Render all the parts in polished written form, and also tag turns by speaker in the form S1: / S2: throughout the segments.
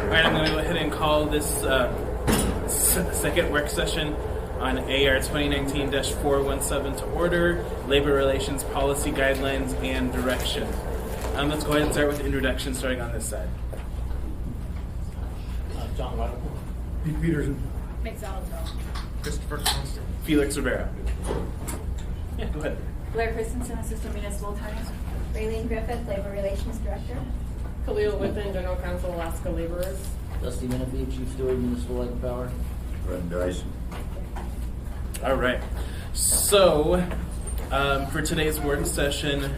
S1: Alright, I'm going to go ahead and call this second work session on AR 2019-417 to order, Labor Relations Policy Guidelines and Direction. Let's go ahead and start with the introduction, starting on this side.
S2: John Weddle.
S3: Pete Peterson.
S4: Mcguire.
S3: Christopher Constant.
S1: Felix Rivera. Yeah, go ahead.
S4: Blair Christensen, Assistant Municipal Attorney.
S5: Raylene Griffith, Labor Relations Director.
S6: Khalil Whitman, General Counsel, Alaska Laborers.
S2: Dusty Menifee, Chief Steward, Municipal Light and Power.
S7: Brent Dyson.
S1: All right. So, for today's work session,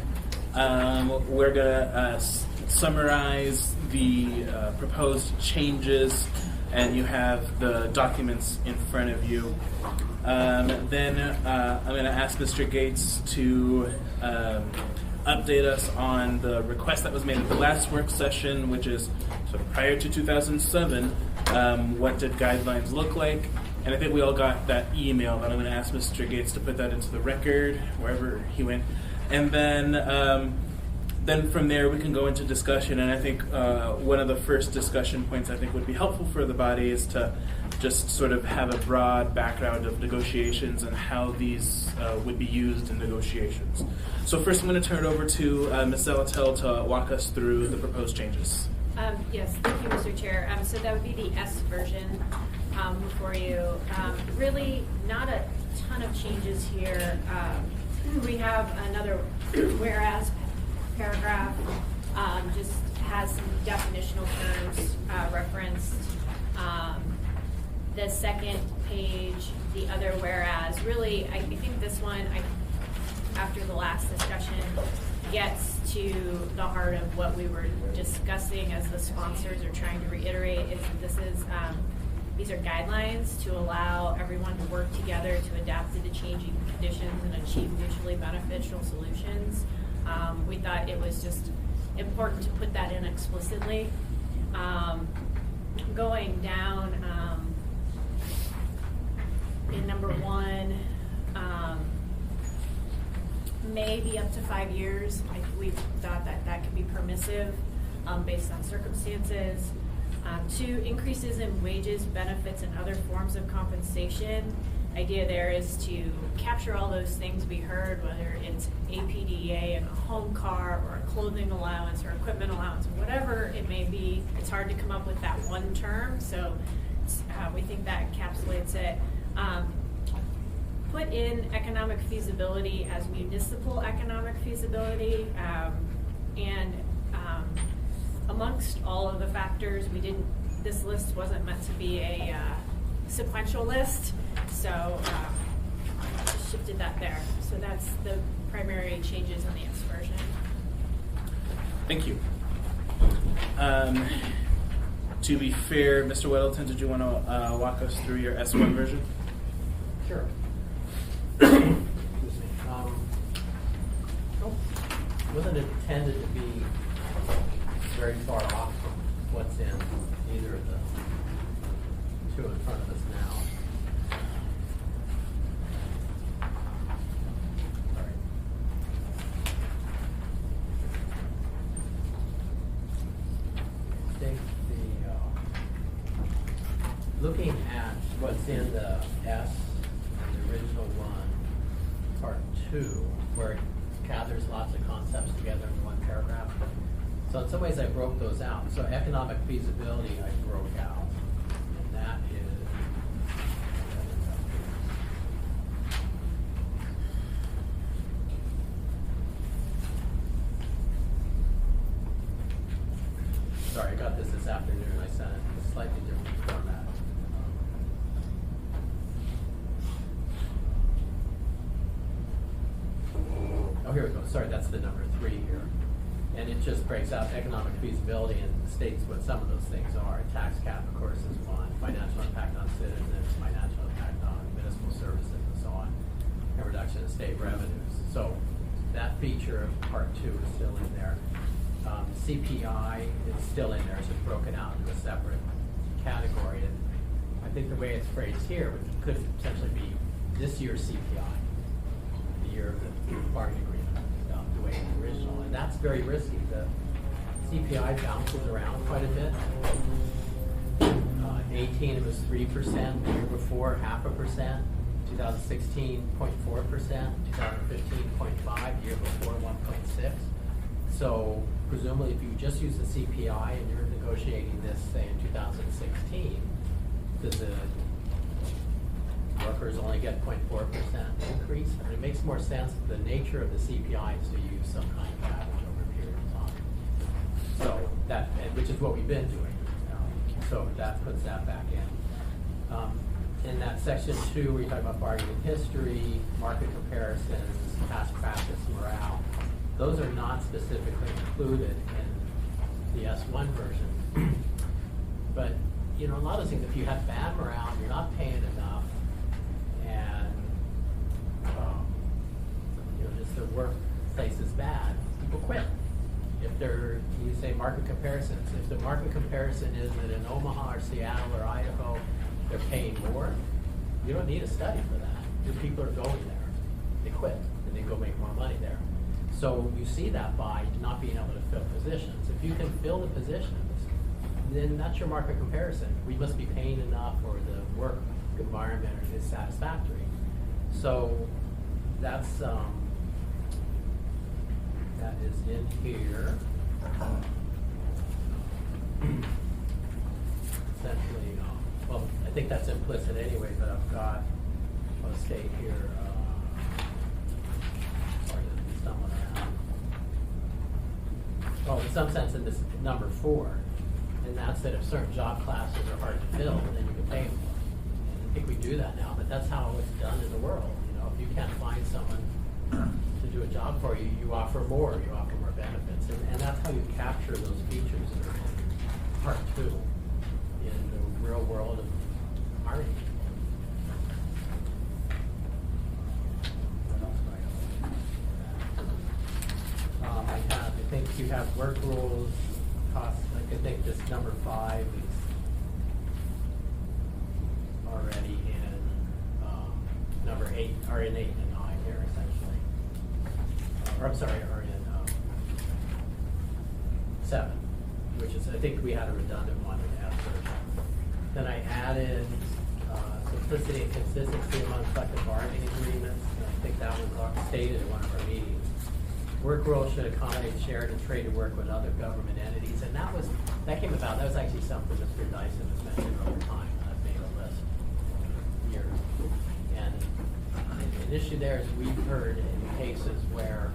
S1: we're going to summarize the proposed changes, and you have the documents in front of you. Then I'm going to ask Mr. Gates to update us on the request that was made at the last work session, which is sort of prior to 2007. What did guidelines look like? And I think we all got that email, but I'm going to ask Mr. Gates to put that into the record, wherever he went. And then from there we can go into discussion. And I think one of the first discussion points I think would be helpful for the body is to just sort of have a broad background of negotiations and how these would be used in negotiations. So first I'm going to turn it over to Ms. Zelatel to walk us through the proposed changes.
S4: Yes, thank you, Mr. Chair. So that would be the S version for you. Really not a ton of changes here. We have another whereas paragraph, just has some definitional terms referenced. The second page, the other whereas, really, I think this one, after the last discussion, gets to the heart of what we were discussing as the sponsors are trying to reiterate, is that this is, these are guidelines to allow everyone to work together to adapt to the changing conditions and achieve mutually beneficial solutions. We thought it was just important to put that in explicitly. Going down in number 1, maybe up to 5 years. We thought that could be permissive based on circumstances. 2, increases in wages, benefits, and other forms of compensation. Idea there is to capture all those things we heard, whether it's APDA and a home car or a clothing allowance or equipment allowance, whatever it may be. It's hard to come up with that one term, so we think that encapsulates it. Put in economic feasibility as municipal economic feasibility, and amongst all of the factors, this list wasn't meant to be a sequential list, so just shifted that there. So that's the primary changes in the S version.
S1: Thank you. To be fair, Mr. Weddleton, did you want to walk us through your S1 version?
S2: Sure. Excuse me. Wasn't intended to be very far off from what's in either of the two in front of us now. Sorry. I think looking at what's in the S, the original one, part 2, where it gathers lots of concepts together in one paragraph. So in some ways I broke those out. So economic feasibility I broke out. And that is, sorry, I got this afternoon. I sent it in a slightly different format. Oh, here we go. Sorry, that's the number 3 here. And it just breaks out economic feasibility and states what some of those things are. Tax cap, of course, is one. Financial impact on citizens, financial impact on municipal services, and so on. And reduction in state revenues. So that feature of part 2 is still in there. CPI is still in there. It's just broken out into a separate category. And I think the way it's phrased here could potentially be this year's CPI, the year of the bargaining agreement. The way the original, and that's very risky. The CPI bounces around quite a bit. 2015 it was 3%, the year before 0.5%, 2016 0.4%, 2015 0.5%, the year before 1.6%. So presumably if you just use the CPI and you're negotiating this, say in 2016, does the workers only get 0.4% increase? I mean, it makes more sense. The nature of the CPI is to use some kind of average over a period of time. So that, which is what we've been doing. So that puts that back in. In that section 2, we talk about bargaining history, market comparisons, past practice, morale. Those are not specifically included in the S1 version. But you know, a lot of things, if you have bad morale, you're not paying enough, and you know, just the workplace is bad, people quit. If they're, you say market comparisons, if the market comparison is that in Omaha or Seattle or Idaho, they're paying more, you don't need a study for that. Your people are going there. They quit, and they go make more money there. So you see that by not being able to fill positions. If you can fill the positions, then that's your market comparison. We must be paying enough, or the work environment is satisfactory. So that's that is in here. Essentially, well, I think that's implicit anyway, but I've got, I'll stay here. Sorry to be stumbling around. Oh, in some sense, in this number 4, and that's that if certain job classes are hard to fill, then you can pay them more. And I think we do that now, but that's how it's done in the world. You know, if you can't find someone to do a job for you, you offer more, you offer more benefits, and that's how you capture those features that are in part 2 in the real world of hiring. What else do I have? I think you have work rules, costs. I think this number 5 is already in number 8, or in 8 and 9 here essentially. Or I'm sorry, or in 7, which is, I think we had a redundant one in the F version. Then I added simplicity and consistency among collective bargaining agreements, and I think that was stated in one of our meetings. Work rules should accommodate shared and traded work with other government entities, and that came about. That was actually something Mr. Dyson has mentioned over time. I've made a list here, and an issue there is we've heard in cases where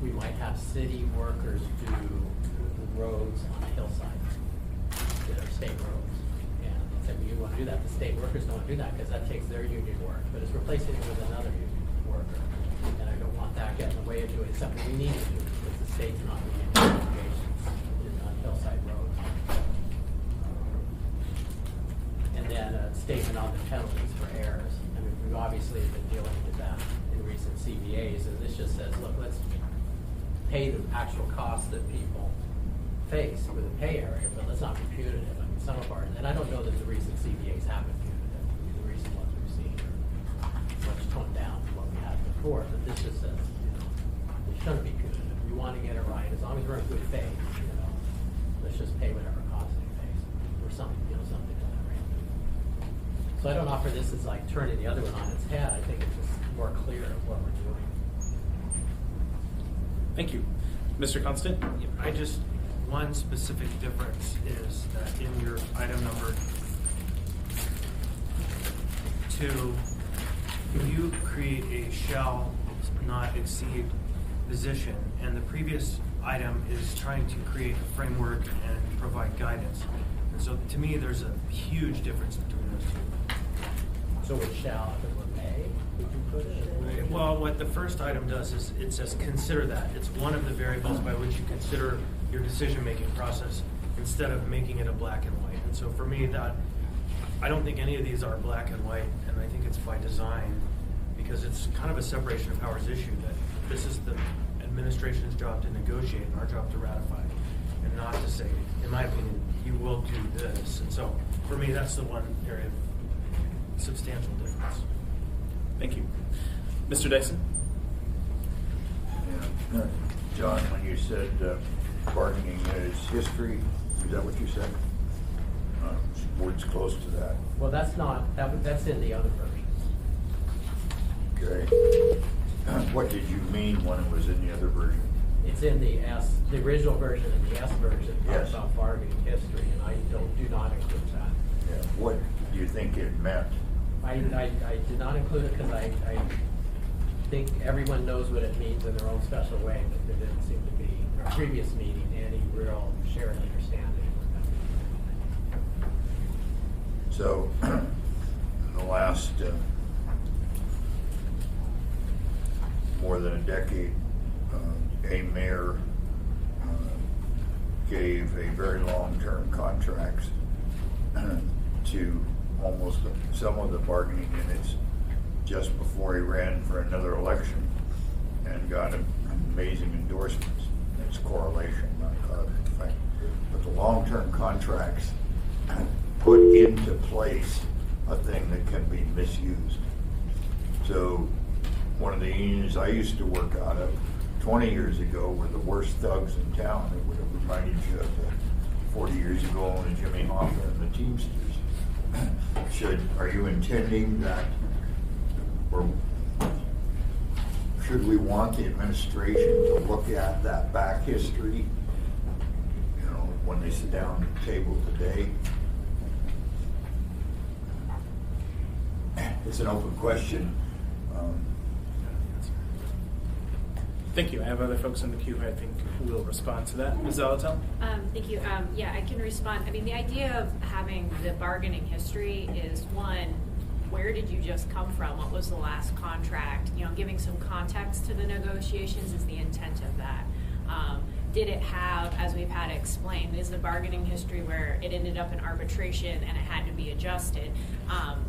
S2: we might have city workers do the roads on a hillside that are state roads, and they say, well, you want to do that. The state workers don't want to do that because that takes their union work, but it's replacing it with another union worker. And I don't want that getting in the way of doing something we need to do because the state's not doing any obligations on hillside roads. And then a statement on the penalties for errors. I mean, we've obviously been dealing with that in recent CBAs, and this just says, look, let's pay the actual costs that people face with a pay area, but let's not be punitive. I mean, some of our, and I don't know that the recent CBAs have been punitive. The recent ones we've seen are much toned down from what we had before, but this just says, you know, it shouldn't be punitive. We want to get it right. As long as we're in good faith, you know, let's just pay whatever cost they face, or something, you know, something in that range. So I don't offer this as like turning the other one on its head. I think it's just more clear of what we're doing.
S1: Thank you. Mr. Constant?
S3: One specific difference is that in your item number 2, you create a shall not exceed position, and the previous item is trying to create a framework and provide guidance. And so to me, there's a huge difference between those two.
S2: So it shall, if it were may, would you put it?
S3: Well, what the first item does is it says consider that. It's one of the variables by which you consider your decision-making process instead of making it a black and white. And so for me, that I don't think any of these are black and white, and I think it's by design because it's kind of a separation of powers issue that this is the administration's job to negotiate and our job to ratify, and not to say, in my opinion, you will do this. And so for me, that's the one area of substantial difference.
S1: Thank you. Mr. Dyson?
S7: Yeah. John, when you said bargaining is history, is that what you said? words close to that.
S2: Well, that's not, that's in the other version.
S7: Okay. What did you mean when it was in the other version?
S2: It's in the original version and the S version talks
S7: Yes.
S2: about bargaining history, and I do not include that.
S7: Yeah. What do you think it meant?
S2: I did not include it because I think everyone knows what it means in their own special way, but there didn't seem to be, in our previous meeting, any real shared understanding.
S7: So, in the last more than a decade, a mayor gave a very long-term contracts to almost some of the bargaining units just before he ran for another election and got amazing endorsements. It's correlation, not cause and effect. But the long-term contracts put into place a thing that can be misused. So one of the unions I used to work out of 20 years ago were the worst thugs in town. It would have reminded you of the 40 years ago when Jimmy Hoffa and the Teamsters. Are you intending that, or should we want the administration to look at that back history, you know, when they sit down at the table today? It's an open question.
S1: Thank you. I have other folks in the queue who I think will respond to that. Ms. Zalatel?
S4: Thank you. Yeah, I can respond. I mean, the idea of having the bargaining history is, one, where did you just come from? What was the last contract? You know, giving some context to the negotiations is the intent of that. Did it have, as we've had explained, is the bargaining history where it ended up in arbitration and it had to be adjusted?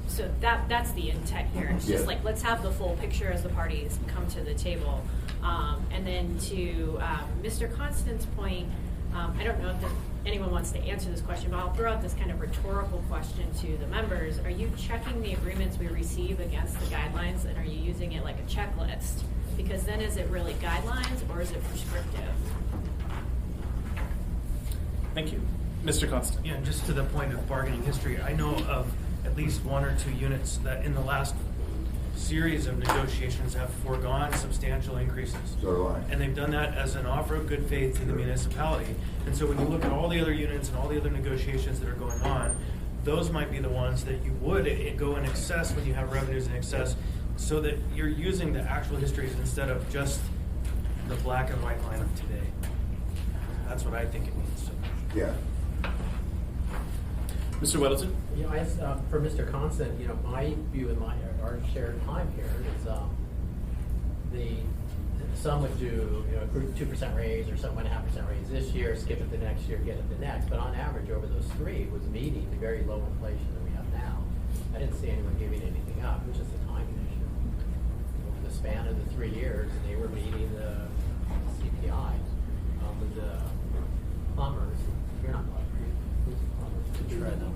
S4: So that's the intent here. It's just like, let's have the full picture as the parties come to the table. And then to Mr. Constance's point, I don't know if anyone wants to answer this question, but I'll throw out this kind of rhetorical question to the members. Are you checking the agreements we receive against the guidelines, and are you using it like a checklist? Because then is it really guidelines or is it prescriptive?
S1: Thank you. Mr. Constant?
S3: Yeah, just to the point of bargaining history, I know of at least one or two units that in the last series of negotiations have foregone substantial increases.
S7: So do I.
S3: And they've done that as an offer of good faith to the municipality. And so when you look at all the other units and all the other negotiations that are going on, those might be the ones that you would go in excess when you have revenues in excess, so that you're using the actual histories instead of just the black and white line of today. That's what I think it means.
S7: Yeah.
S1: Mr. Weddleton?
S2: You know, for Mr. Constant, you know, my view and our shared time here is some would do, you know, a 2% raise or 7.5% raise this year, skip it the next year, get it the next. But on average, over those three, was meeting the very low inflation that we have now. I didn't see anyone giving anything up. It was just a timing issue. Over the span of the 3 years, they were meeting the CPI with the plumbers. You're not plumbers. Who's the plumbers? To shred them.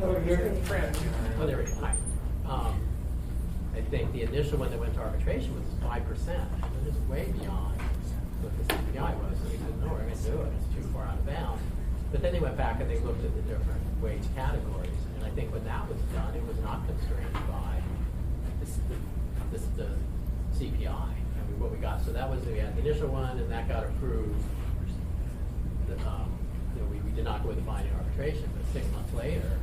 S6: Oh, you're Fred.
S2: Oh, there we go. Hi. I think the initial one that went to arbitration was 5%. It was way beyond what the CPI was. So we said, no, we're going to do it. It's too far out of bounds. But then they went back and they looked at the different wage categories. And I think when that was done, it was not constrained by the CPI. I mean, what we got. So that was, we had the initial one, and that got approved. You know, we did not go with the binding arbitration, but 6 months later,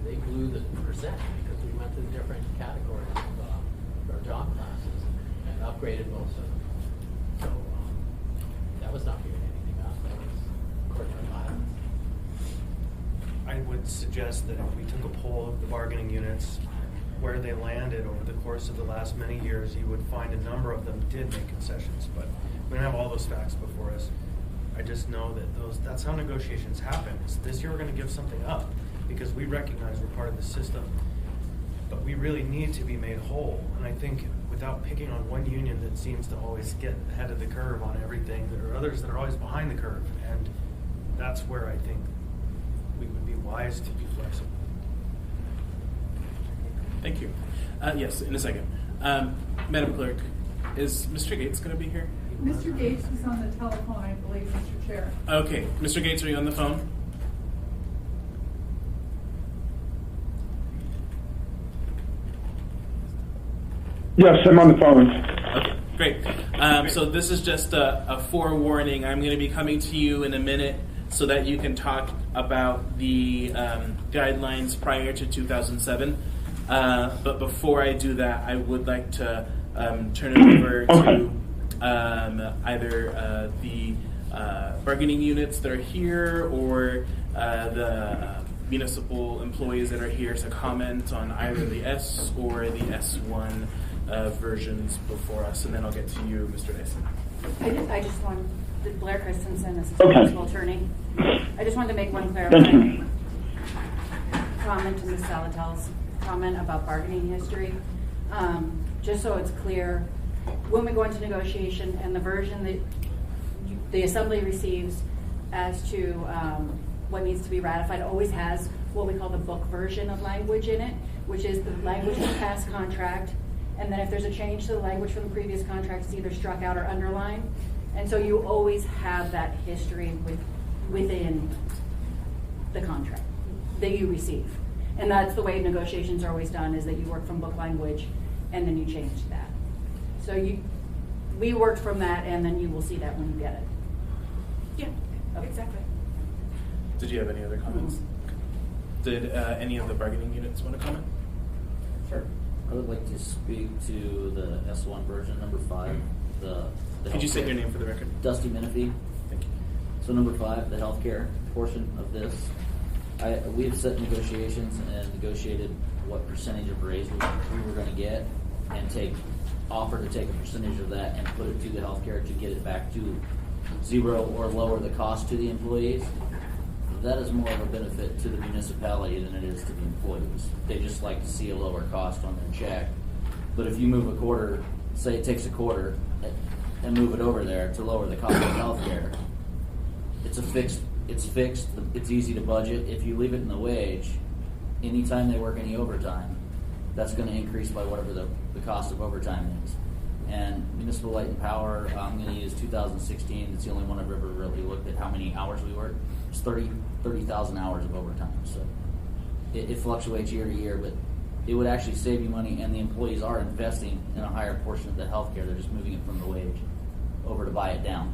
S2: they blew the percent because we went to the different categories of our job classes and upgraded most of them. So that was not giving anything up. That was according to our guidelines.
S3: I would suggest that if we took a poll of the bargaining units, where they landed over the course of the last many years, you would find a number of them did make concessions, but we don't have all those facts before us. I just know that that's how negotiations happen. This year we're going to give something up because we recognize we're part of the system, but we really need to be made whole. And I think without picking on one union that seems to always get ahead of the curve on everything, there are others that are always behind the curve, and that's where I think we would be wise to be flexible.
S1: Thank you. Yes, in a second. Madam Clerk, is Mr. Gates going to be here?
S8: Mr. Gates is on the telephone, I believe, Mr. Chair.
S1: Okay. Mr. Gates, are you on the phone?
S6: Yes, I'm on the phone.
S1: Okay, great. So this is just a forewarning. I'm going to be coming to you in a minute so that you can talk about the guidelines prior to 2007. But before I do that, I would like to turn it over to either the bargaining units that are here or the municipal employees that are here to comment on either the S or the S1 versions before us, and then I'll get to you, Mr. Dyson.
S8: I just want, Blair Christensen, Assistant
S6: Okay.
S8: Municipal Attorney. I just wanted to make one clarifying comment to Ms. Salatel's comment about bargaining history. Just so it's clear, when we go into negotiation and the version that the Assembly receives as to what needs to be ratified always has what we call the book version of language in it, which is the language of the past contract. And then if there's a change to the language from the previous contract, it's either struck out or underlined. And so you always have that history within the contract that you receive. And that's the way negotiations are always done, is that you work from book language and then you change that. So we worked from that, and then you will see that when you get it.
S4: Yeah, exactly.
S1: Did you have any other comments? Did any of the bargaining units want to comment?
S9: Sure. I would like to speak to the S1 version, number 5. The
S1: Could you say
S9: healthcare.
S1: your name for the record?
S9: Dusty Menifee.
S1: Thank you.
S9: So number 5, the healthcare portion of this. We have set negotiations and negotiated what percentage of raise we were going to get, and offer to take a percentage of that and put it to the healthcare to get it back to 0 or lower the cost to the employees. That is more of a benefit to the municipality than it is to the employees. They just like to see a lower cost on their check. But if you move a quarter, say it takes a quarter, and move it over there to lower the cost of healthcare, it's fixed, it's easy to budget. If you leave it in the wage, anytime they work any overtime, that's going to increase by whatever the cost of overtime is. And Municipal Light and Power, I'm going to use 2016. It's the only one I've ever really looked at how many hours we work. It's 30,000 hours of overtime. So it fluctuates year to year, but it would actually save you money, and the employees are investing in a higher portion of the healthcare. They're just moving it from the wage over to buy it down.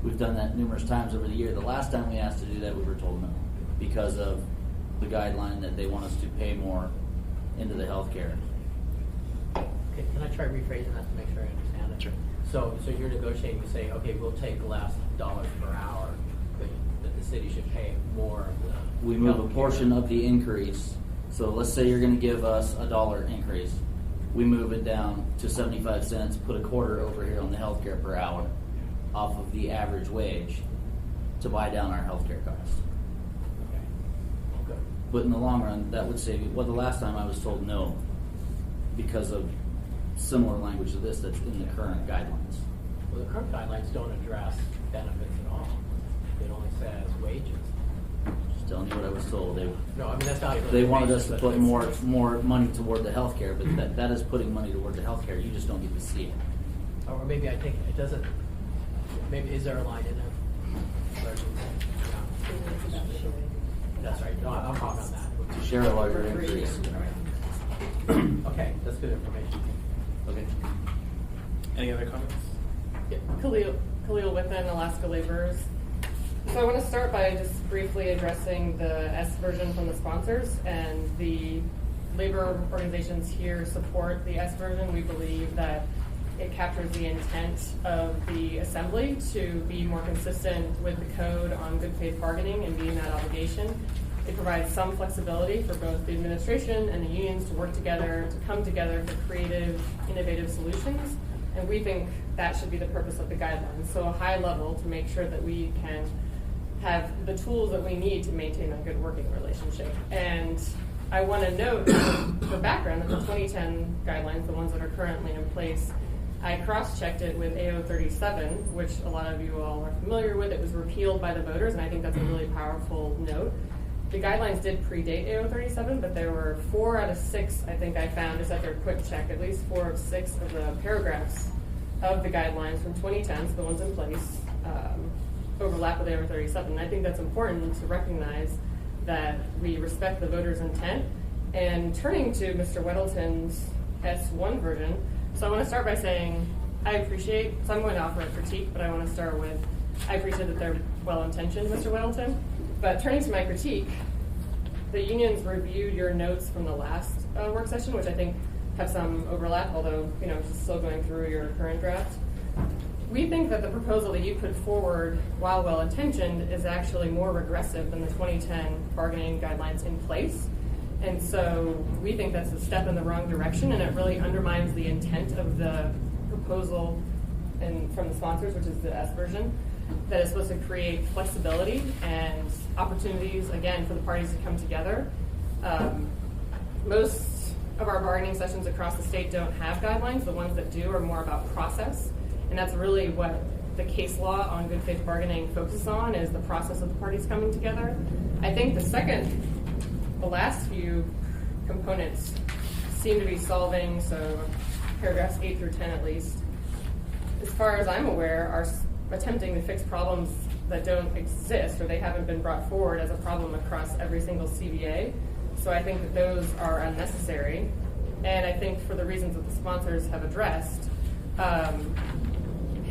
S9: We've done that numerous times over the year. The last time we asked to do that, we were told no, because of the guideline that they want us to pay more into the healthcare.
S2: Okay, can I try rephrasing that to make sure I understand it?
S1: Sure.
S2: So you're negotiating to say, okay, we'll take less dollars per hour, but that the city should pay more of the
S9: We move a
S2: healthcare.
S9: portion of the increase. So let's say you're going to give us $1 increase. We move it down to 75 cents, put a quarter over here on the healthcare per hour off of the average wage to buy down our healthcare costs.
S2: Okay. Good.
S9: But in the long run, that would save you. Well, the last time I was told no because of similar language to this that's in the current guidelines.
S2: Well, the current guidelines don't address benefits at all. It only says wages.
S9: Just telling you what I was told.
S2: No, I mean, that's not.
S9: They wanted us to
S2: but
S9: put
S2: it's-
S9: more money toward the healthcare, but that is putting money toward the healthcare. You just don't get to see it.
S2: Or maybe I think it doesn't. Maybe is there a line in there? That's right. No, I'm wrong on that.
S9: To share a larger increase.
S2: Okay, that's good information.
S9: Okay.
S1: Any other comments?
S10: Khalil Whitman, Alaska Laborers. So I want to start by just briefly addressing the S version from the sponsors, and the labor organizations here support the S version. We believe that it captures the intent of the Assembly to be more consistent with the code on good faith bargaining and meeting that obligation. It provides some flexibility for both the administration and the unions to work together, to come together for creative, innovative solutions. And we think that should be the purpose of the guidelines. So a high level to make sure that we can have the tools that we need to maintain a good working relationship. And I want to note for background that the 2010 guidelines, the ones that are currently in place, I cross-checked it with AO37, which a lot of you all are familiar with. It was repealed by the voters, and I think that's a really powerful note. The guidelines did predate AO37, but there were 4 out of 6, I think I found, just after a quick check, at least 4 of 6 of the paragraphs of the guidelines from 2010, so the ones in place, overlap with AO37. And I think that's important to recognize that we respect the voters' intent. And turning to Mr. Weddleton's S1 version. So I want to start by saying I appreciate, so I'm going to offer a critique, but I want to start with, I appreciate that they're well-intentioned, Mr. Weddleton. But turning to my critique, the unions reviewed your notes from the last work session, which I think have some overlap, although, still going through your current draft. We think that the proposal that you put forward, while well-intentioned, is actually more regressive than the 2010 bargaining guidelines in place. And so we think that's a step in the wrong direction, and it really undermines the intent of the proposal from the sponsors, which is the S version, that is supposed to create flexibility and opportunities, again, for the parties to come together. Most of our bargaining sessions across the state don't have guidelines. The ones that do are more about process, and that's really what the case law on good faith bargaining focuses on, is the process of the parties coming together. I think the last few components seem to be solving, so paragraphs 8 through 10 at least, as far as I'm aware, are attempting to fix problems that don't exist, or they haven't been brought forward as a problem across every single CBA. So I think that those are unnecessary. And I think for the reasons that the sponsors have addressed,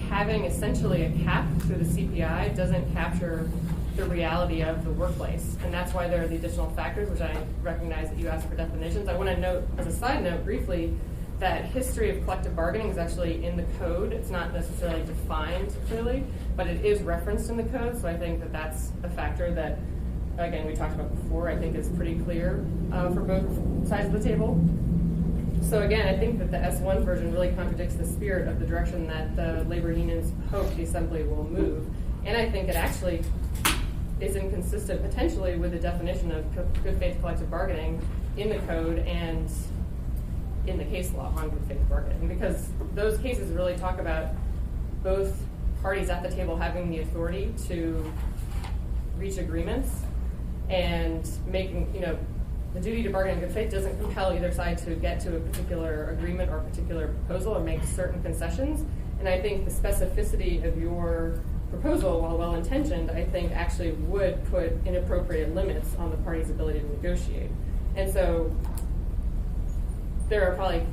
S10: having essentially a cap through the CPI doesn't capture the reality of the workplace. And that's why there are the additional factors, which I recognize that you asked for definitions. I want to note, as a side note briefly, that history of collective bargaining is actually in the code. It's not necessarily defined clearly, but it is referenced in the code. So I think that that's a factor that, again, we talked about before, I think is pretty clear for both sides of the table. So again, I think that the S1 version really contradicts the spirit of the direction that the labor unions hope the assembly will move. And I think it actually is inconsistent potentially with the definition of good faith collective bargaining in the code and in the case law on good faith bargaining, because those cases really talk about both parties at the table having the authority to reach agreements, and making, the duty to bargain in good faith doesn't compel either side to get to a particular agreement or a particular proposal or make certain concessions. And I think the specificity of your proposal, while well-intentioned, I think actually would put inappropriate limits on the parties' ability to negotiate. And so there are probably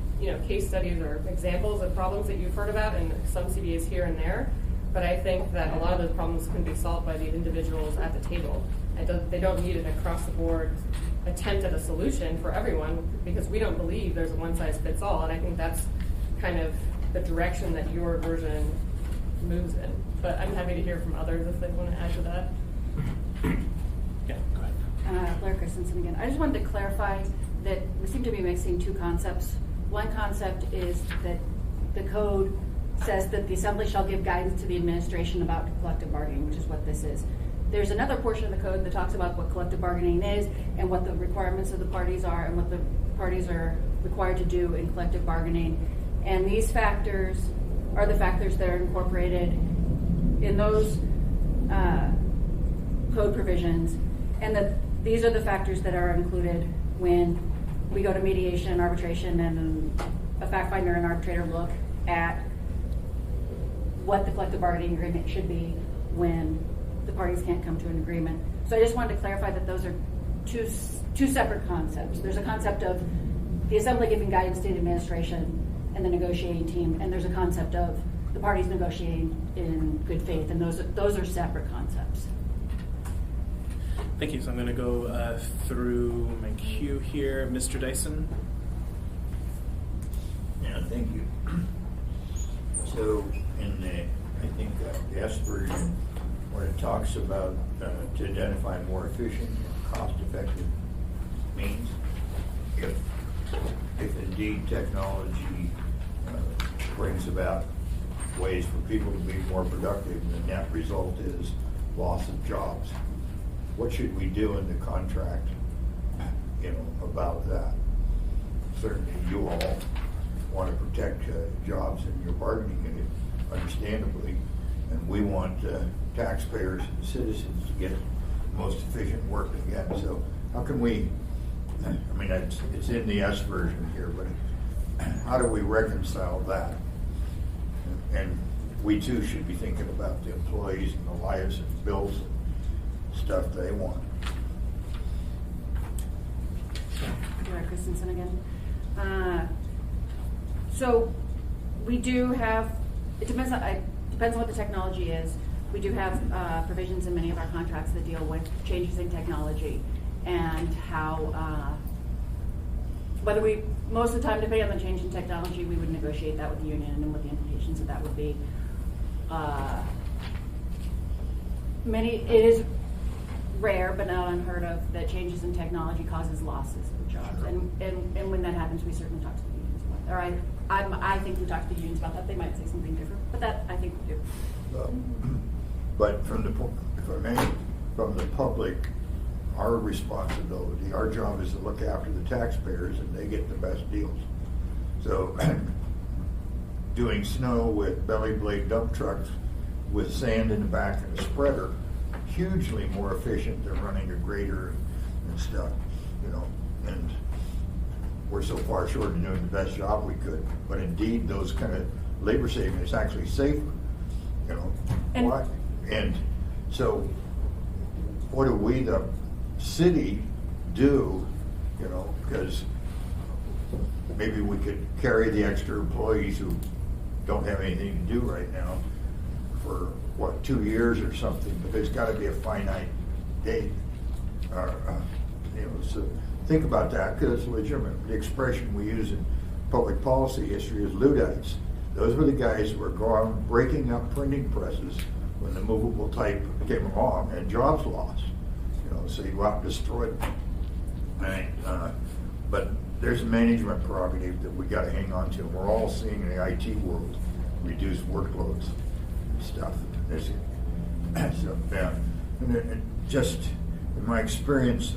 S10: case studies or examples of problems that you've heard about in some CBAs here and there, but I think that a lot of those problems can be solved by the individuals at the table. They don't need an across-the-board attempt at a solution for everyone, because we don't believe there's a one-size-fits-all, and I think that's kind of the direction that your version moves in. But I'm happy to hear from others if they want to add to that.
S1: Yeah, go ahead.
S8: Blair Christensen again. I just wanted to clarify that we seem to be mixing two concepts. One concept is that the code says that the assembly shall give guidance to the administration about collective bargaining, which is what this is. There's another portion of the code that talks about what collective bargaining is and what the requirements of the parties are and what the parties are required to do in collective bargaining. And these factors are the factors that are incorporated in those code provisions, and that these are the factors that are included when we go to mediation, arbitration, and a fact finder and arbitrator look at what the collective bargaining agreement should be when the parties can't come to an agreement. So I just wanted to clarify that those are two separate concepts. There's a concept of the assembly giving guidance to the administration and the negotiating team, and there's a concept of the parties negotiating in good faith, and those are separate concepts.
S1: Thank you. So I'm going to go through my queue here. Mr. Dyson.
S7: Yeah, thank you. So in the the S version, when it talks about to identify more efficient and cost-effective means, if indeed technology brings about ways for people to be more productive, and the net result is loss of jobs, what should we do in the contract, about that? Certainly you all want to protect jobs in your bargaining unit, understandably, and we want taxpayers and citizens to get the most efficient work again. So how can we, it's in the S version here, but how do we reconcile that? And we too should be thinking about the employees and the lives and bills and stuff they want.
S8: Blair Christensen again. So we do have, it depends on what the technology is. We do have provisions in many of our contracts that deal with changes in technology and how, whether we, most of the time, depending on the change in technology, we would negotiate that with the union and what the implications of that would be. It is rare, but not unheard of, that changes in technology causes losses of jobs.
S7: Sure.
S8: And when that happens, we certainly talk to the unions about it. Or I think we talk to the unions about that. They might say something different, but that I think we do.
S7: But from the public, our responsibility, our job is to look after the taxpayers and they get the best deals. So doing snow with belly blade dump trucks with sand in the back and a spreader, hugely more efficient than running a grader and stuff, and we're so far short of doing the best job we could. But indeed, those kind of labor saving is actually safer,
S8: And-
S7: Why? And so what do we, the city, do, because maybe we could carry the extra employees who don't have anything to do right now for, 2 years or something, but there's got to be a finite date. So think about that, because it's legitimate. The expression we use in public policy history is Luddites. Those were the guys who were breaking up printing presses when the movable type came along, and jobs lost. So you go out and destroy them. Right? But there's a management prerogative that we got to hang on to. We're all seeing in the IT world reduced workloads and stuff. So, yeah. And just in my experience,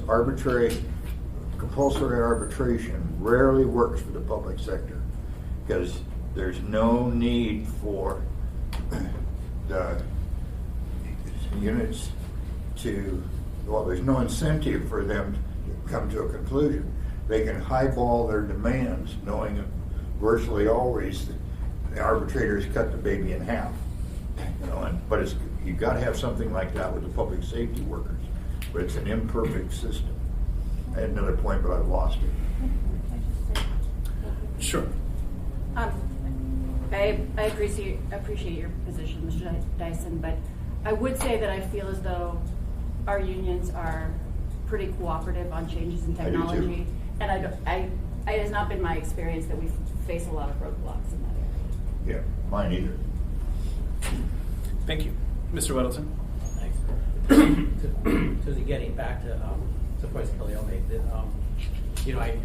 S7: compulsory arbitration rarely works for the public sector, because there's no need for the units there's no incentive for them to come to a conclusion. They can highball their demands, knowing that virtually always the arbitrators cut the baby in half. But you've got to have something like that with the public safety workers. But it's an imperfect system. I had another point, but I've lost it.
S1: Sure.
S8: I appreciate your position, Mr. Dyson, but I would say that I feel as though our unions are pretty cooperative on changes in
S7: I do
S8: technology,
S7: too.
S8: and it has not been my experience that we face a lot of roadblocks in that area.
S7: Yeah, mine either.
S1: Thank you. Mr. Weddleton?
S2: Thanks. So getting back to some points Khalil made, that, I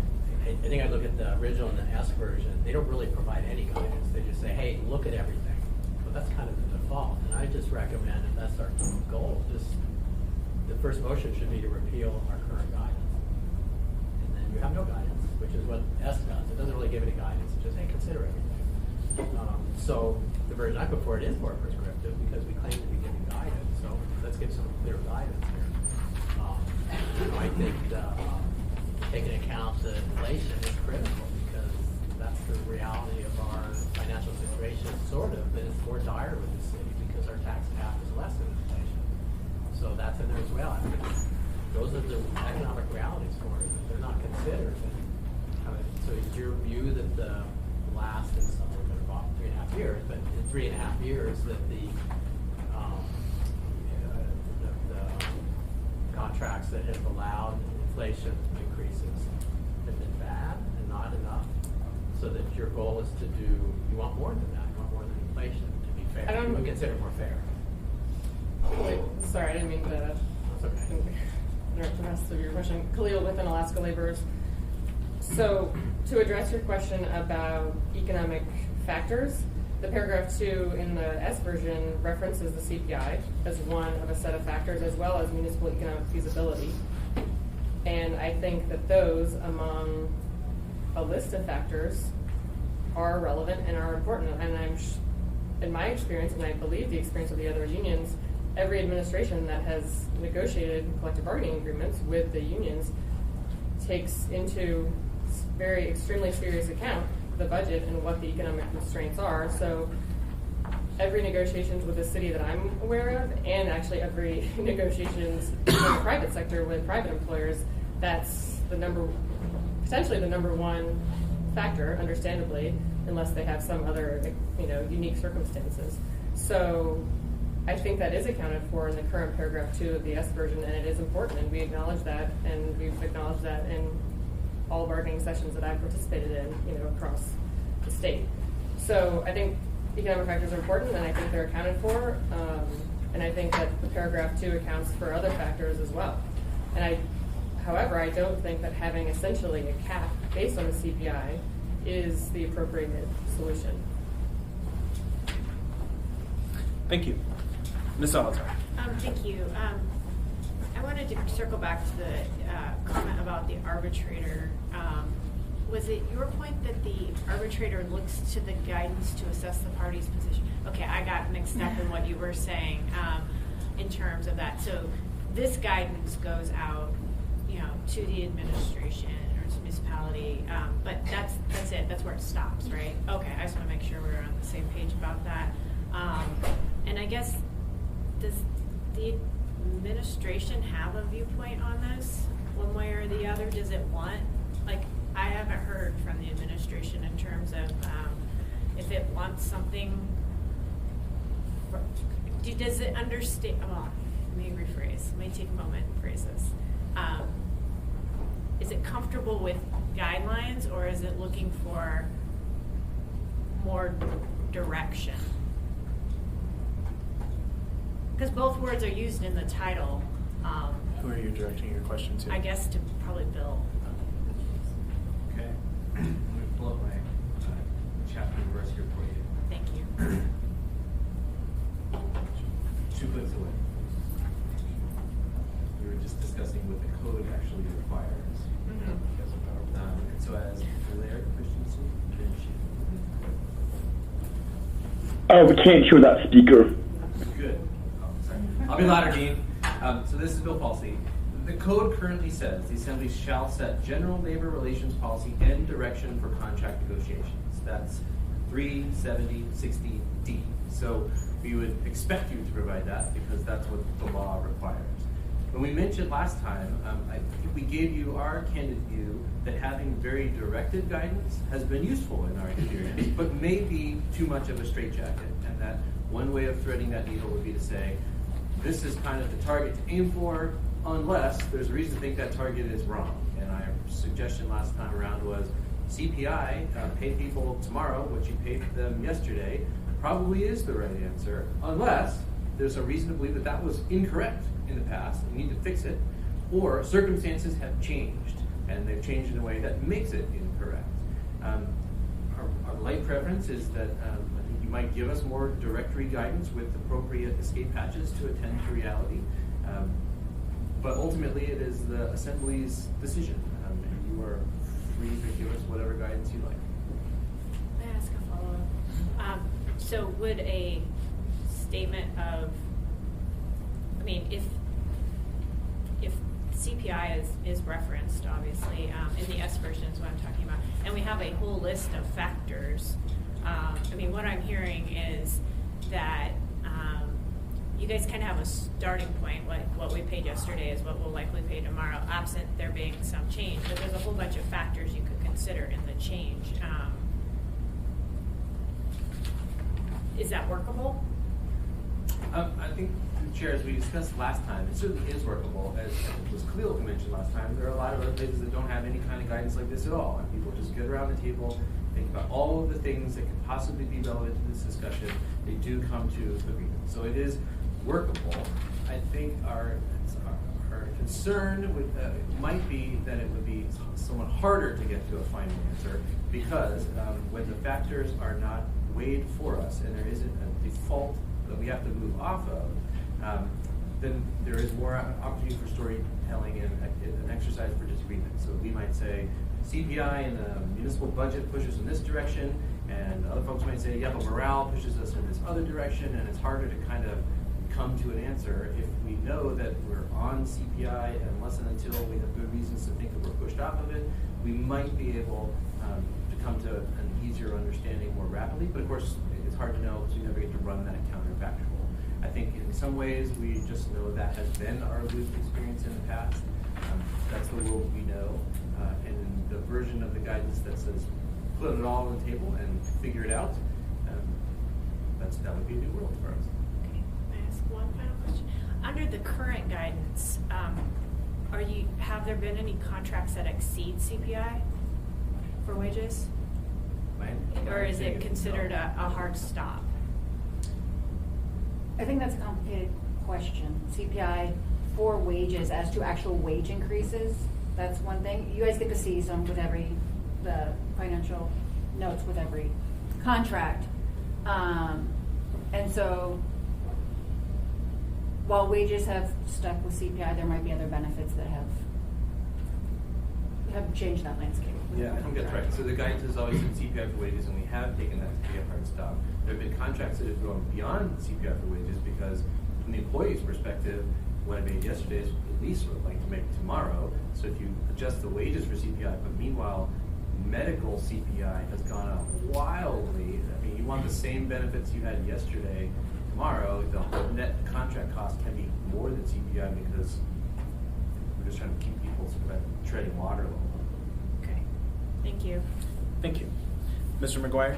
S2: think I look at the original and the S version, they don't really provide any guidance. They just say, hey, look at everything. But that's kind of the default. And I just recommend, if that's our goal, the first motion should be to repeal our current guidance. And then you have no guidance, which is what S does. It doesn't really give any guidance. It just, hey, consider everything. So the version I put forward is more prescriptive because we claim to be giving guidance. So let's give some clear guidance here. I think taking account the inflation is critical, because that's the reality of our financial situation, sort of, but it's more dire with the city because our tax cap is less than inflation. So that's in there as well. I mean, those are the economic realities for it that they're not considered. So is your view that the last, and some of them are about 3.5 years, but in 3.5 years that the contracts that have allowed inflation increases have been bad and not enough, so that your goal is to do, you want more than that, you want more than inflation to be fair. You would consider more fair.
S10: Wait, sorry, I didn't mean to
S2: That's okay.
S10: interrupt the rest of your question. Khalil within Alaska Laborers. So to address your question about economic factors, the paragraph 2 in the S version references the CPI as one of a set of factors, as well as municipal economic feasibility. And I think that those, among a list of factors, are relevant and are important. And in my experience, and I believe the experience of the other unions, every administration that has negotiated collective bargaining agreements with the unions takes into very extremely serious account the budget and what the economic constraints are. So every negotiations with the city that I'm aware of, and actually every negotiations in the private sector with private employers, that's potentially the number one factor, understandably, unless they have some other, unique circumstances. So I think that is accounted for in the current paragraph 2 of the S version, and it is important, and we acknowledge that, and we've acknowledged that in all bargaining sessions that I've participated in, across the state. So I think economic factors are important, and I think they're accounted for, and I think that paragraph 2 accounts for other factors as well. However, I don't think that having essentially a cap based on the CPI is the appropriate solution.
S1: Thank you. Ms. Salatar.
S4: Thank you. I wanted to circle back to the comment about the arbitrator. Was it your point that the arbitrator looks to the guidance to assess the party's position? Okay, I got mixed up in what you were saying in terms of that. So this guidance goes out, to the administration or to municipality, but that's it. That's where it stops, right? Okay, I just want to make sure we're on the same page about that. And I guess, does the administration have a viewpoint on this, one way or the other? Does it want, I haven't heard from the administration in terms of if it wants something, does it understand, let me rephrase, let me take a moment and phrase this. Is it comfortable with guidelines, or is it looking for more direction? Because both words are used in the title.
S1: Who are you directing your question to?
S4: I guess to probably Bill.
S11: Okay. Let me pull up my chapter and verse here for you.
S4: Thank you.
S11: 2 clicks away. We were just discussing what the code actually requires. And so as Blair Christensen,
S12: we can't hear that speaker.
S11: Good. Oh, sorry. I'll be louder, Dean. So this is Bill Falsey. The code currently says the Assembly shall set general labor relations policy and direction for contract negotiations. That's 37060D. So we would expect you to provide that because that's what the law requires. When we mentioned last time, I think we gave you our candid view that having very directed guidance has been useful in our experience, but may be too much of a straitjacket, and that one way of threading that needle would be to say, this is kind of the target to aim for, unless there's a reason to think that target is wrong. And our suggestion last time around was CPI, pay people tomorrow what you paid them yesterday, probably is the right answer, unless there's a reason to believe that that was incorrect in the past, and we need to fix it, or circumstances have changed, and they've changed in a way that makes it incorrect. Our light preference is that I think you might give us more directory guidance with appropriate escape hatches to attend to reality, but ultimately it is the Assembly's decision, and you are free to give us whatever guidance you like.
S4: May I ask a follow-up? So would a statement of, if CPI is referenced, obviously, in the S version is what I'm talking about, and we have a whole list of factors, what I'm hearing is that you guys kind of have a starting point. What we paid yesterday is what we'll likely pay tomorrow, absent there being some change. But there's a whole bunch of factors you could consider in the change. Is that workable?
S11: I think, Chair, as we discussed last time, it certainly is workable. As was Khalil mentioned last time, there are a lot of other places that don't have any kind of guidance like this at all. And people just get around the table, think about all of the things that could possibly be relevant to this discussion. They do come to agreement. So it is workable. I think our concern might be that it would be somewhat harder to get to a final answer because when the factors are not weighed for us and there isn't a default that we have to move off of, then there is more opportunity for storytelling and an exercise for disagreement. So we might say CPI and the municipal budget pushes in this direction, and other folks might say, yeah, but morale pushes us in this other direction, and it's harder to kind of come to an answer if we know that we're on CPI, and unless and until we have good reasons to think that we're pushed off of it, we might be able to come to an easier understanding more rapidly. But of course, it's hard to know because we never get to run that counterfactual. I think in some ways we just know that has been our lived experience in the past. That's the world we know. And in the version of the guidance that says put it all on the table and figure it out, that would be a new world for us.
S4: Okay, may I ask one final question? Under the current guidance, have there been any contracts that exceed CPI for wages? Or is it considered a hard stop?
S8: I think that's a complicated question. CPI for wages as to actual wage increases, that's one thing. You guys get to see some with the financial notes with every contract. And so while wages have stuck with CPI, there might be other benefits that have changed that landscape.
S11: Yeah, I think that's right. So the guidance has always been CPI for wages, and we have taken that to be a hard stop. There have been contracts that have gone beyond CPI for wages because, from the employee's perspective, what I made yesterday is at least what I'd like to make tomorrow. So if you adjust the wages for CPI, but meanwhile, medical CPI has gone up wildly. I mean, you want the same benefits you had yesterday tomorrow, the net contract cost can be more than CPI because we're just trying to keep people sort of treading water a little.
S4: Okay, thank you.
S1: Thank you. Mr. Mcguire?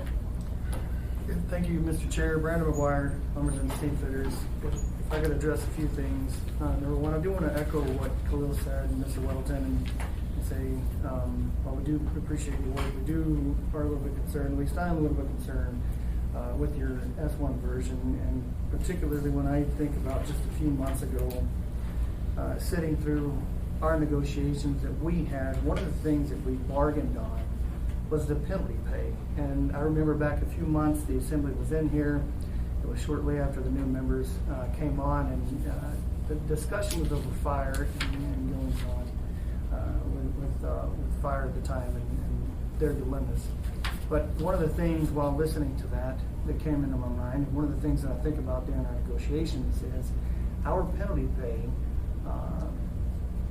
S6: Thank you, Mr. Chair. Brandon Mcguire, Plumbers and Steam Fitters. If I could address a few things. Number one, I do want to echo what Khalil said and Mr. Weddleton and say, while we do appreciate your work, we are a little bit concerned, at least I'm a little bit concerned with your S1 version, and particularly when I think about just a few months ago, sitting through our negotiations that we had, one of the things that we bargained on was the penalty pay. And I remember back a few months, the assembly was in here. It was shortly after the new members came on, and the discussion was over fire and goings on with fire at the time and their dilemmas. But one of the things while listening to that came into my mind, and one of the things that I think about during our negotiations is our penalty pay,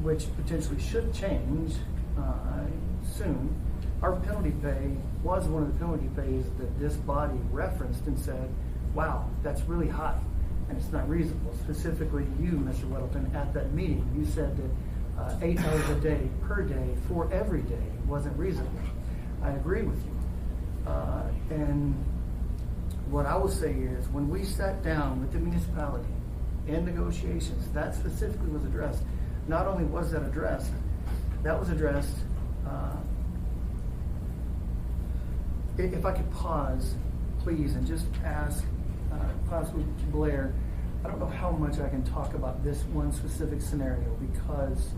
S6: which potentially should change soon. Our penalty pay was one of the penalty pays that this body referenced and said, wow, that's really high and it's not reasonable. Specifically you, Mr. Weddleton, at that meeting, you said that 8 hours a day per day for every day wasn't reasonable. I agree with you. And what I will say is when we sat down with the municipality in negotiations, that specifically was addressed. Not only was that addressed, if I could pause, please, and just ask possibly Blair, I don't know how much I can talk about this one specific scenario because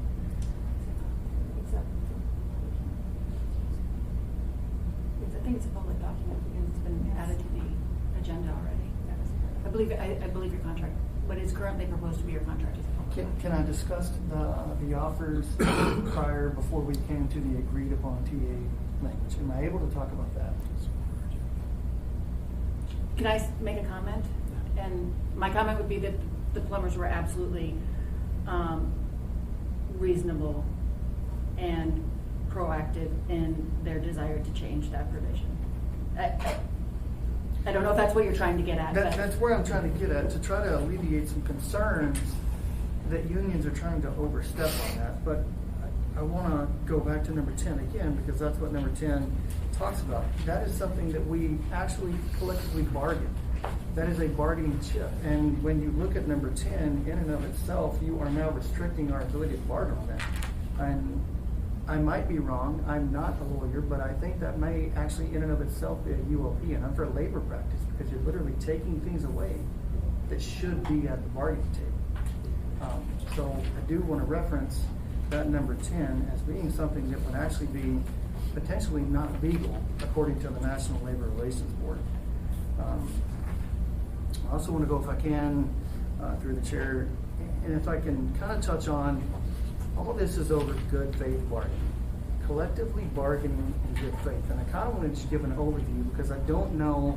S8: I think it's a public document because it's been added to the agenda already. I believe your contract, what is currently proposed to be your contract is public.
S6: Can I discuss the offers prior before we came to the agreed upon TA language? Am I able to talk about that?
S8: Can I make a comment? And my comment would be that the plumbers were absolutely reasonable and proactive in their desire to change that provision. I don't know if that's what you're trying to get at.
S6: That's where I'm trying to get at, to try to alleviate some concerns that unions are trying to overstep on that. But I want to go back to number 10 again, because that's what number 10 talks about. That is something that we actually collectively bargained. That is a bargaining chip. And when you look at number 10, in and of itself, you are now restricting our ability to bargain on that. And I might be wrong. I'm not a lawyer, but I think that may actually in and of itself be a UOP, an unfair labor practice, because you're literally taking things away that should be at the bargaining table. So I do want to reference that number 10 as being something that would actually be potentially not legal according to the National Labor Relations Board. I also want to go, if I can, through the chair, and if I can kind of touch on, all of this is over good faith bargaining, collectively bargaining in good faith. And I kind of wanted to give an overview because I know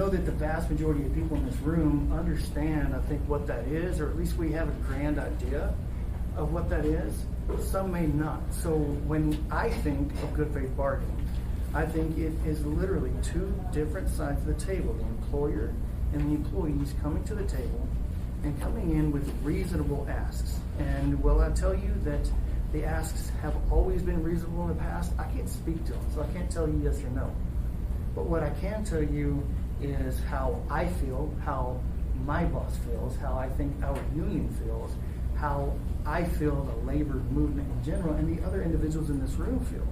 S6: that the vast majority of people in this room understand, I think, what that is, or at least we have a grand idea of what that is. Some may not. So when I think of good faith bargaining, I think it is literally two different sides of the table, the employer and the employees coming to the table and coming in with reasonable asks. And will I tell you that The asks have always been reasonable in the past. I can't speak to them, so I can't tell you yes or no. But what I can tell you is how I feel, how my boss feels, how I think our union feels, how I feel the labor movement in general, and the other individuals in this room feel.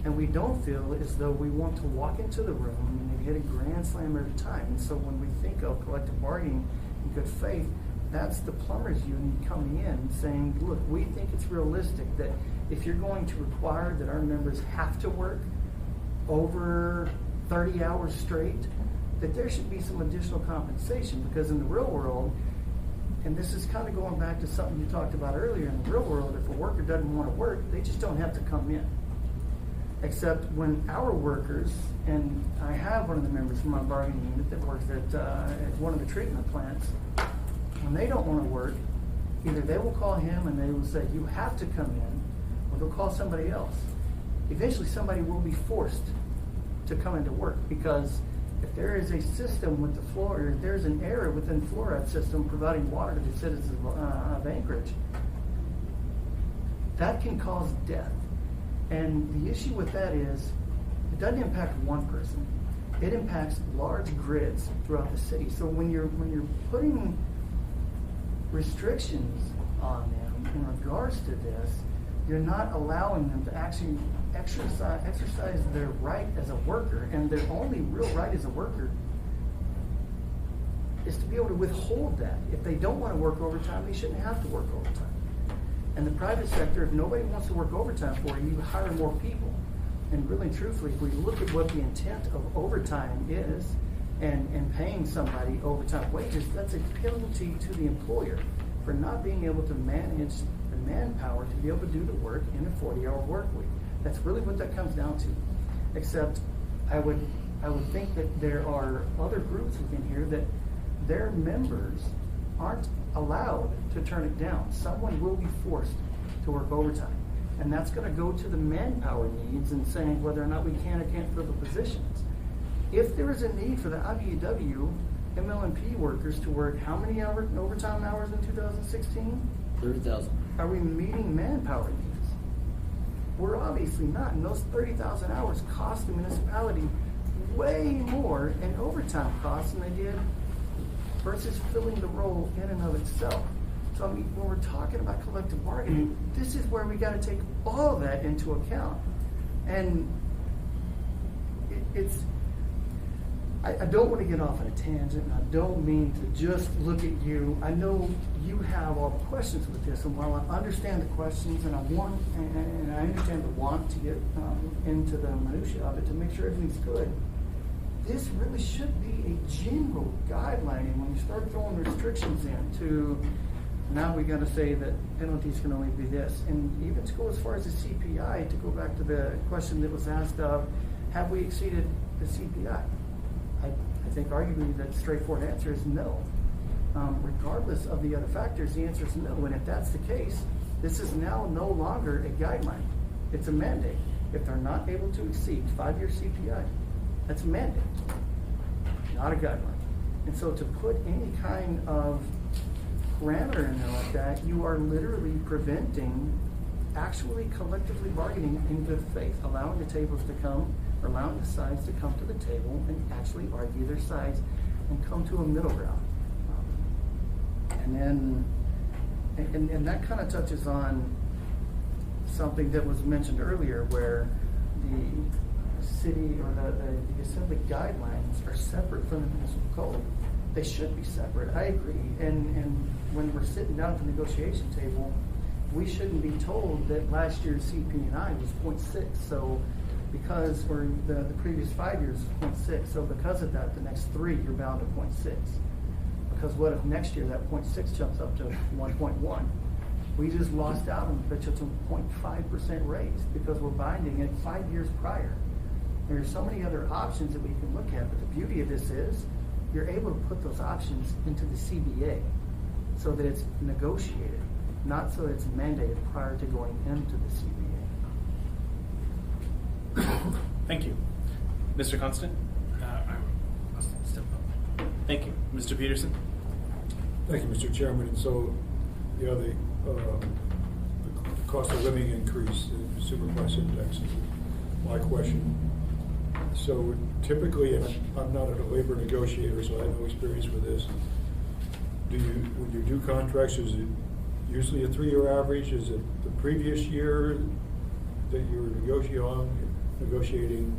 S6: And we don't feel as though we want to walk into the room and hit a grand slam every time. And so when we think of collective bargaining in good faith, that's the plumbers union coming in and saying, look, we think it's realistic that if you're going to require that our members have to work over 30 hours straight, that there should be some additional compensation, because in the real world, and this is kind of going back to something you talked about earlier, in the real world, if a worker doesn't want to work, they just don't have to come in. Except when our workers, and I have one of the members from my bargaining unit that works at one of the treatment plants, when they don't want to work, either they will call him and they will say, you have to come in, or they'll call somebody else. Eventually somebody will be forced to come into work, because if there is a system with the fluoride, if there's an error within the fluoride system providing water to the citizens of Anchorage, that can cause death. And the issue with that is, it doesn't impact one person. It impacts large grids throughout the city. So when you're putting restrictions on them in regards to this, you're not allowing them to actually exercise their right as a worker, and their only real right as a worker is to be able to withhold that. If they don't want to work overtime, they shouldn't have to work overtime. And the private sector, if nobody wants to work overtime for you, you hire more people. And really truthfully, if we look at what the intent of overtime is, and paying somebody overtime wages, that's a penalty to the employer for not being able to manage the manpower to be able to do the work in a 40-hour work week. That's really what that comes down to. Except I would think that there are other groups within here that their members aren't allowed to turn it down. Someone will be forced to work overtime. And that's going to go to the manpower needs and saying whether or not we can or can't fill the positions. If there is a need for the IBEW MLNP workers to work how many overtime hours in 2016?
S9: 30,000.
S6: Are we meeting manpower needs? We're obviously not. And those 30,000 hours cost the municipality way more in overtime costs than they did versus filling the role in and of itself. So I mean, when we're talking about collective bargaining, this is where we got to take all of that into account. And I don't want to get off on a tangent, and I don't mean to just look at you. I know you have all the questions with this, and while I understand the questions, and I understand the want to get into the minutiae of it to make sure everything's good, this really should be a general guideline. And when you start throwing restrictions into, now we got to say that penalties can only be this, and even to go as far as the CPI, to go back to the question that was asked of, have we exceeded the CPI? I think arguably that straightforward answer is no. Regardless of the other factors, the answer is no. And if that's the case, this is now no longer a guideline. It's a mandate. If they're not able to exceed 5-year CPI, that's a mandate, not a guideline. And so to put any kind of parameter in there like that, you are literally preventing actually collectively bargaining in good faith, allowing the tables to come, or allowing the sides to come to the table and actually argue their sides and come to a middle ground. And that kind of touches on something that was mentioned earlier, where the city or the assembly guidelines are separate from the municipal code. They should be separate. I agree. And when we're sitting down at the negotiation table, we shouldn't be told that last year's CP&I was 0.6. So because, or the previous 5 years was 0.6. So because of that, the next 3 you're bound to 0.6. Because what if next year that 0.6 jumps up to 1.1? We just lost out on the potential 0.5% raise because we're binding it 5 years prior. There's so many other options that we can look at, but the beauty of this is you're able to put those options into the CBA so that it's negotiated, not so that it's mandated prior to going into the CBA.
S1: Thank you. Mr. Constant?
S3: I'll step up.
S1: Thank you. Mr. Peterson?
S13: Thank you, Mr. Chairman. And so, yeah, the cost of living increase, the super price index is my question. So typically, and I'm not a labor negotiator, so I have no experience with this. When you do contracts, is it usually a 3-year average? Is it the previous year that you're negotiating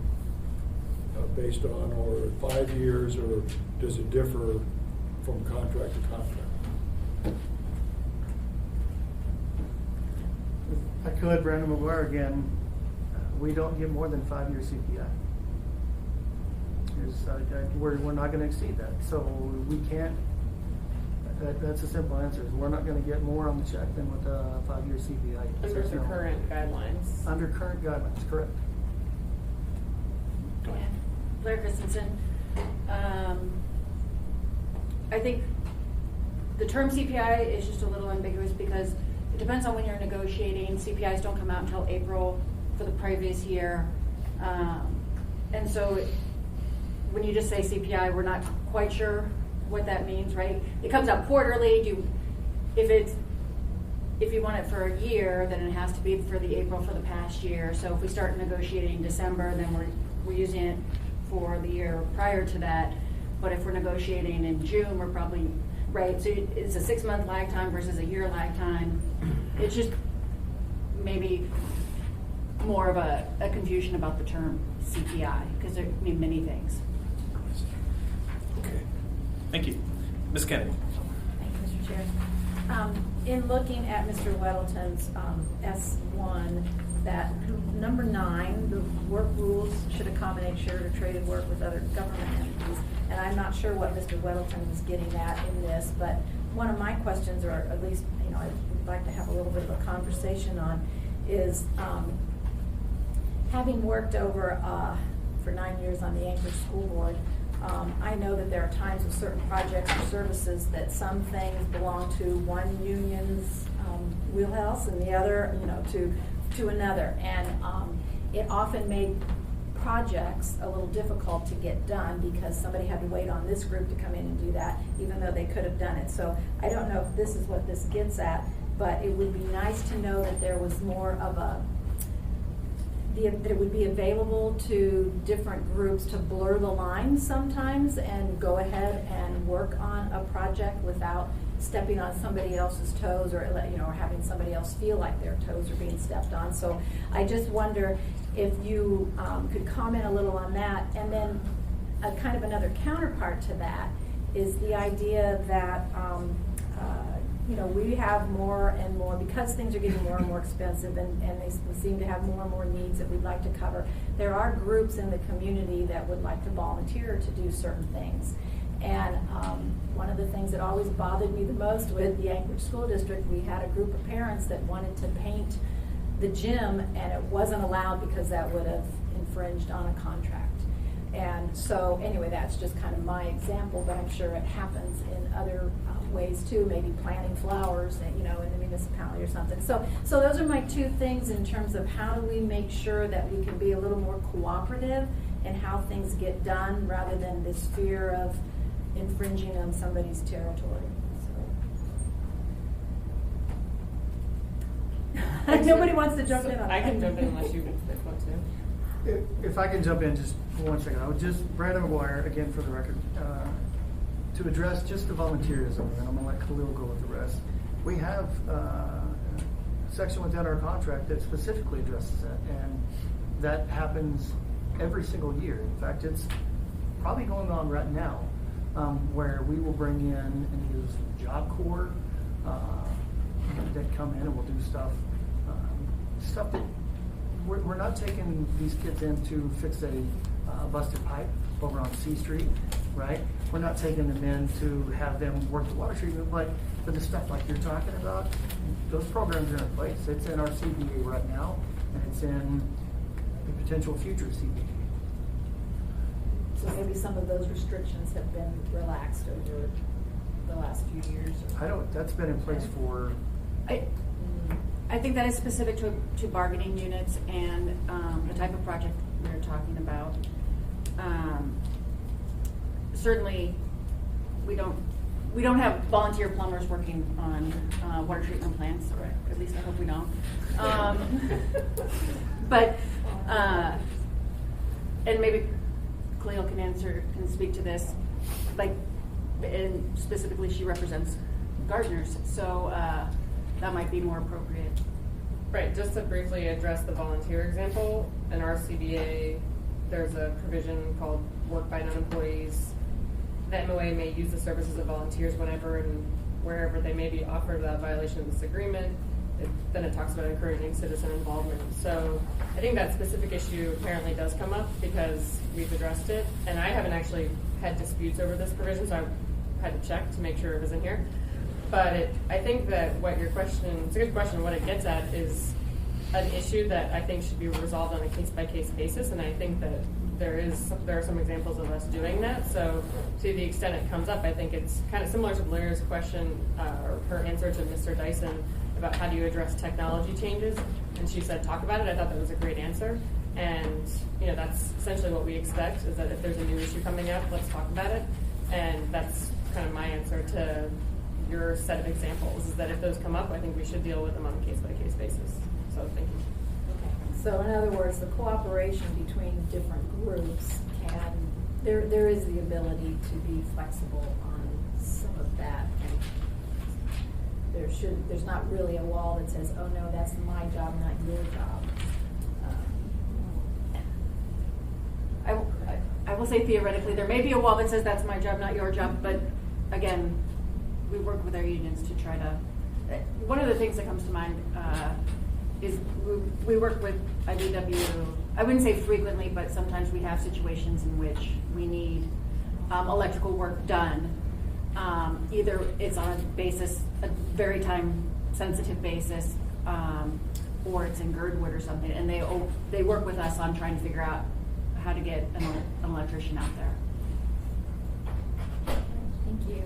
S13: based on, or 5 years, or does it differ from contract to contract?
S6: I could, Brandon Mcguire again, we don't get more than 5-year CPI. We're not going to exceed that. So we can't, that's a simple answer, is we're not going to get more on the check than with a 5-year CPI.
S10: Under the current guidelines.
S6: Under current guidelines, correct.
S1: Go ahead.
S8: Blair Christensen. I think the term CPI is just a little ambiguous because it depends on when you're negotiating. CPIs don't come out until April for the previous year. And so when you just say CPI, we're not quite sure what that means, right? It comes out quarterly. If you want it for a year, then it has to be for the April for the past year. So if we start negotiating in December, then we're using it for the year prior to that. But if we're negotiating in June, we're probably, right, so it's a 6-month lag time versus a year lag time. It's just maybe more of a confusion about the term CPI, because there mean many things.
S1: Okay. Thank you. Ms. Kennedy.
S14: Thank you, Mr. Chair. In looking at Mr. Weddleton's S1, that number 9, the work rules should accommodate shared or traded work with other government entities. And I'm not sure what Mr. Weddleton was getting at in this, but one of my questions, or at least, I would like to have a little bit of a conversation on, is having worked over for 9 years on the Anchorage School Board, I know that there are times with certain projects or services that some things belong to one union's wheelhouse and the other, to another. And it often made projects a little difficult to get done because somebody had to wait on this group to come in and do that, even though they could have done it. So I don't know if this is what this gets at, but it would be nice to know that there was more of that it would be available to different groups to blur the lines sometimes and go ahead and work on a project without stepping on somebody else's toes, or or having somebody else feel like their toes are being stepped on. So I just wonder if you could comment a little on that. And then a kind of another counterpart to that is the idea that we have more and more, because things are getting more and more expensive, and they seem to have more and more needs that we'd like to cover. There are groups in the community that would like to volunteer to do certain things. And one of the things that always bothered me the most with the Anchorage School District, we had a group of parents that wanted to paint the gym, and it wasn't allowed because that would have infringed on a contract. And so anyway, that's just kind of my example, but I'm sure it happens in other ways too, maybe planting flowers, in the municipality or something. So those are my 2 things in terms of how do we make sure that we can be a little more cooperative in how things get done, rather than this fear of infringing on somebody's territory. So. Nobody wants to jump in on that.
S10: I can jump in unless you want to.
S6: If I can jump in just for 1 second, I would just, Brandon Mcguire, again for the record, to address just the volunteerism, and I'm going to let Khalil go with the rest. We have a section within our contract that specifically addresses that, and that happens every single year. In fact, it's probably going on right now, where we will bring in and use Job Corps that come in and will do stuff that we're not taking these kids in to fix a busted pipe over on C Street, right? We're not taking them in to have them work the water treatment, but for the stuff like you're talking about, those programs are in place. It's in our CBA right now, and it's in the potential future CBA.
S14: So maybe some of those restrictions have been relaxed over the last few years.
S6: That's been in place for...
S8: I think that is specific to bargaining units and the type of project we're talking about. Certainly, we we don't have volunteer plumbers working on water treatment plants, or at least I hope we don't. But, and maybe Cleo can speak to this, like, and specifically she represents gardeners, so that might be more appropriate.
S10: Right, just to briefly address the volunteer example, in our CBA, there's a provision called work by non-employees. The MOA may use the services of volunteers whenever and wherever they may be offered without violation of this agreement. Then it talks about encouraging citizen involvement. So I think that specific issue apparently does come up because we've addressed it. And I haven't actually had disputes over this provision, so I had to check to make sure it was in here. But I think that what your question, it's a good question, what it gets at is an issue that I think should be resolved on a case-by-case basis, and I think that there are some examples of us doing that. So to the extent it comes up, I think it's kind of similar to Blair's question, or her answer to Mr. Dyson about how do you address technology changes, and she said talk about it. I thought that was a great answer, and that's essentially what we expect, is that if there's a new issue coming up, let's talk about it. And that's kind of my answer to your set of examples, is that if those come up, I think we should deal with them on a case-by-case basis. So thank you.
S14: Okay. So in other words, the cooperation between different groups there is the ability to be flexible on some of that. And there's not really a wall that says, oh no, that's my job, not your job.
S8: I will say theoretically, there may be a wall that says that's my job, not your job, but again, we work with our unions to try to, one of the things that comes to mind is we work with IDW, I wouldn't say frequently, but sometimes we have situations in which we need electrical work done. Either it's on a very time-sensitive basis, or it's in Girdwood or something, and they work with us on trying to figure out how to get an electrician out there.
S14: Thank you,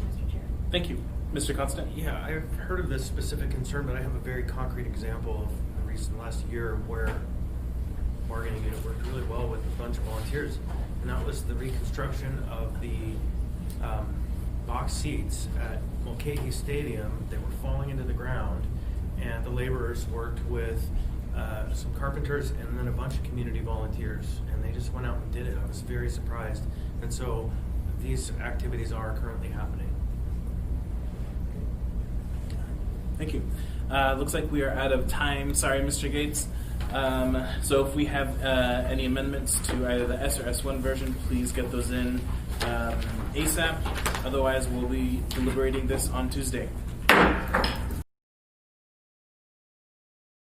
S14: Mr. Chair.
S1: Thank you. Mr. Constant?
S3: Yeah, I've heard of this specific concern, but I have a very concrete example of the recent last year where bargaining unit worked really well with a bunch of volunteers, and that was the reconstruction of the box seats at Mulcahy Stadium. They were falling into the ground, and the laborers worked with some carpenters and then a bunch of community volunteers, and they just went out and did it. I was very surprised, and so these activities are currently happening.
S1: Thank you. Looks like we are out of time. Sorry, Mr. Gates. So if we have any amendments to either the S or S1 version, please get those in ASAP. Otherwise, we'll be deliberating this on Tuesday.